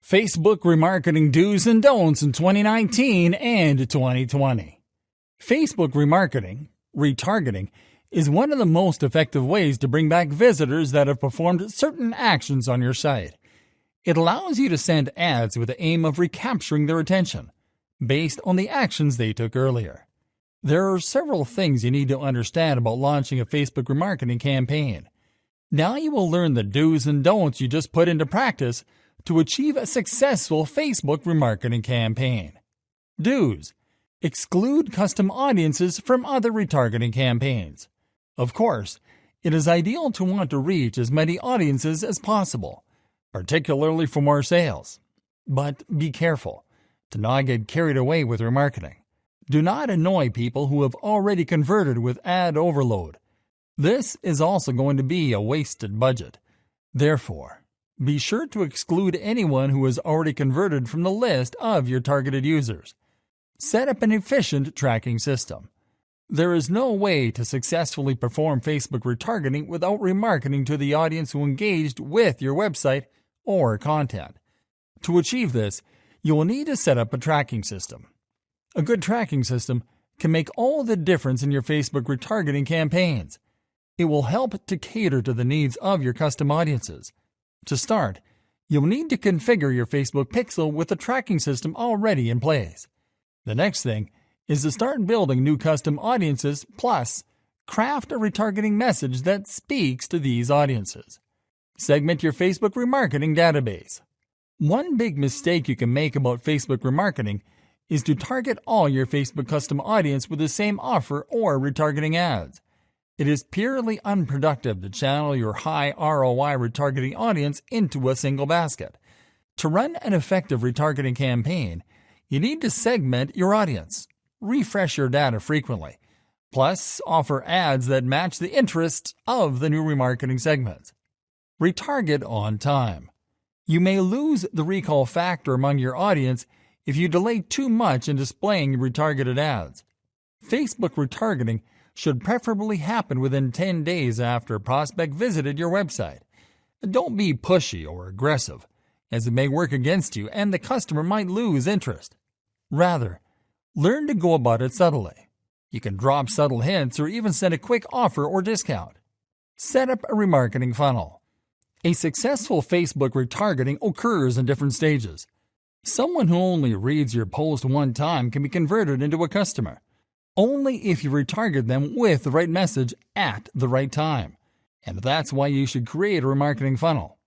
Facebook remarketing do's and don'ts in 2019 and 2020. Facebook retargeting, is one of the most effective ways to bring back visitors that have performed certain actions on your site. It allows you to send ads with the aim of recapturing their attention, based on the actions they took earlier. There are several things you need to understand about launching a Facebook remarketing campaign. Now you will learn the do's and don'ts you just put into practice to achieve a successful Facebook remarketing campaign. Do's: exclude custom audiences from other retargeting campaigns. Of course, it is ideal to want to reach as many audiences as possible, particularly for more sales. But be careful to not get carried away with remarketing. Do not annoy people who have already converted with ad overload. This is also going to be a wasted budget. Therefore, be sure to exclude anyone who has already converted from the list of your targeted users. Set up an efficient tracking system. There is no way to successfully perform Facebook retargeting without remarketing to the audience who engaged with your website or content. To achieve this, you will need to set up a tracking system. A good tracking system can make all the difference in your Facebook retargeting campaigns. It will help to cater to the needs of your custom audiences. To start, you'll need to configure your Facebook pixel with the tracking system already in place. The next thing is to start building new custom audiences, plus craft a retargeting message that speaks to these audiences. Segment your Facebook remarketing database. One big mistake you can make about Facebook remarketing is to target all your Facebook custom audience with the same offer or retargeting ads. It is purely unproductive to channel your high ROI retargeting audience into a single basket. To run an effective retargeting campaign, you need to segment your audience, refresh your data frequently, plus offer ads that match the interests of the new remarketing segments. Retarget on time. You may lose the recall factor among your audience if you delay too much in displaying retargeted ads. Facebook retargeting should preferably happen within 10 days after a prospect visited your website. Don't be pushy or aggressive, as it may work against you and the customer might lose interest. Rather, learn to go about it subtly. You can drop subtle hints or even send a quick offer or discount. Set up a remarketing funnel. A successful Facebook retargeting occurs in different stages. Someone who only reads your post one time can be converted into a customer, only if you retarget them with the right message at the right time. And that's why you should create a remarketing funnel.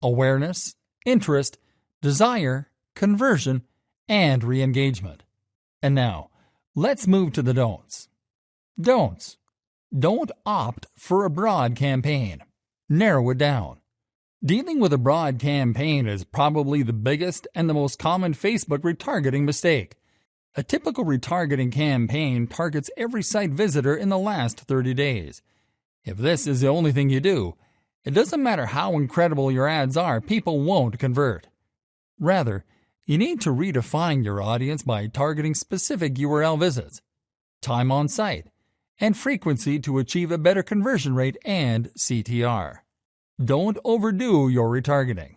Awareness, interest, desire, conversion, and re-engagement. And now, let's move to the don'ts. Don'ts. Don't opt for a broad campaign. Narrow it down. Dealing with a broad campaign is probably the biggest and the most common Facebook retargeting mistake. A typical retargeting campaign targets every site visitor in the last 30 days. If this is the only thing you do, it doesn't matter how incredible your ads are, people won't convert. Rather, you need to redefine your audience by targeting specific URL visits, time on site, and frequency to achieve a better conversion rate and CTR. Don't overdo your retargeting.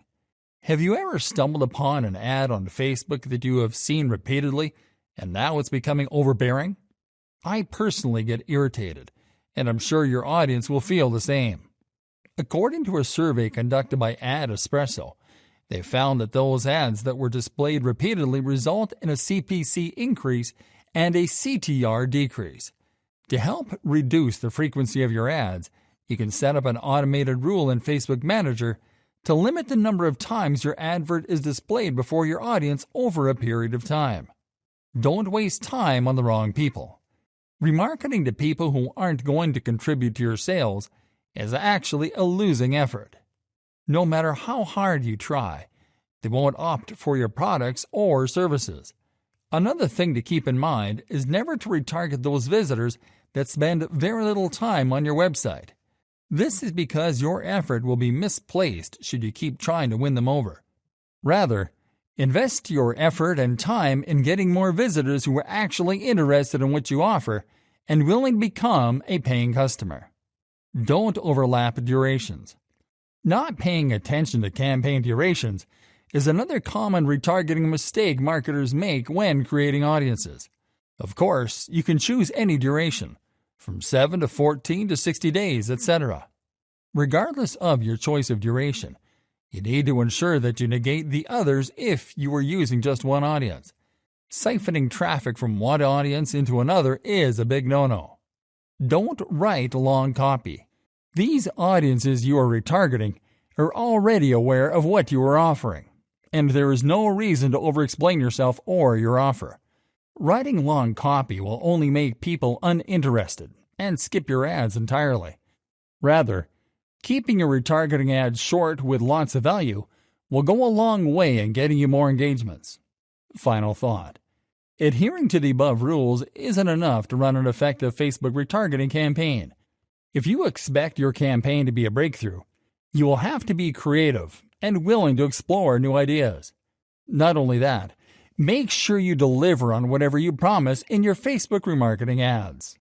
Have you ever stumbled upon an ad on Facebook that you have seen repeatedly, and now it's becoming overbearing? I personally get irritated, and I'm sure your audience will feel the same. According to a survey conducted by Ad Espresso, they found that those ads that were displayed repeatedly result in a CPC increase and a CTR decrease. To help reduce the frequency of your ads, you can set up an automated rule in Facebook Manager to limit the number of times your advert is displayed before your audience over a period of time. Don't waste time on the wrong people. Remarketing to people who aren't going to contribute to your sales is actually a losing effort. No matter how hard you try, they won't opt for your products or services. Another thing to keep in mind is never to retarget those visitors that spend very little time on your website. This is because your effort will be misplaced should you keep trying to win them over. Rather, invest your effort and time in getting more visitors who are actually interested in what you offer and willing to become a paying customer. Don't overlap durations. Not paying attention to campaign durations is another common retargeting mistake marketers make when creating audiences. Of course, you can choose any duration, from 7 to 14 to 60 days, etc. Regardless of your choice of duration, you need to ensure that you negate the others if you are using just one audience. Siphoning traffic from one audience into another is a big no-no. Don't write long copy. These audiences you are retargeting are already aware of what you are offering, and there is no reason to over-explain yourself or your offer. Writing long copy will only make people uninterested and skip your ads entirely. Rather, keeping your retargeting ads short with lots of value will go a long way in getting you more engagements. Final thought. Adhering to the above rules isn't enough to run an effective Facebook retargeting campaign. If you expect your campaign to be a breakthrough, you will have to be creative and willing to explore new ideas. Not only that, make sure you deliver on whatever you promise in your Facebook remarketing ads.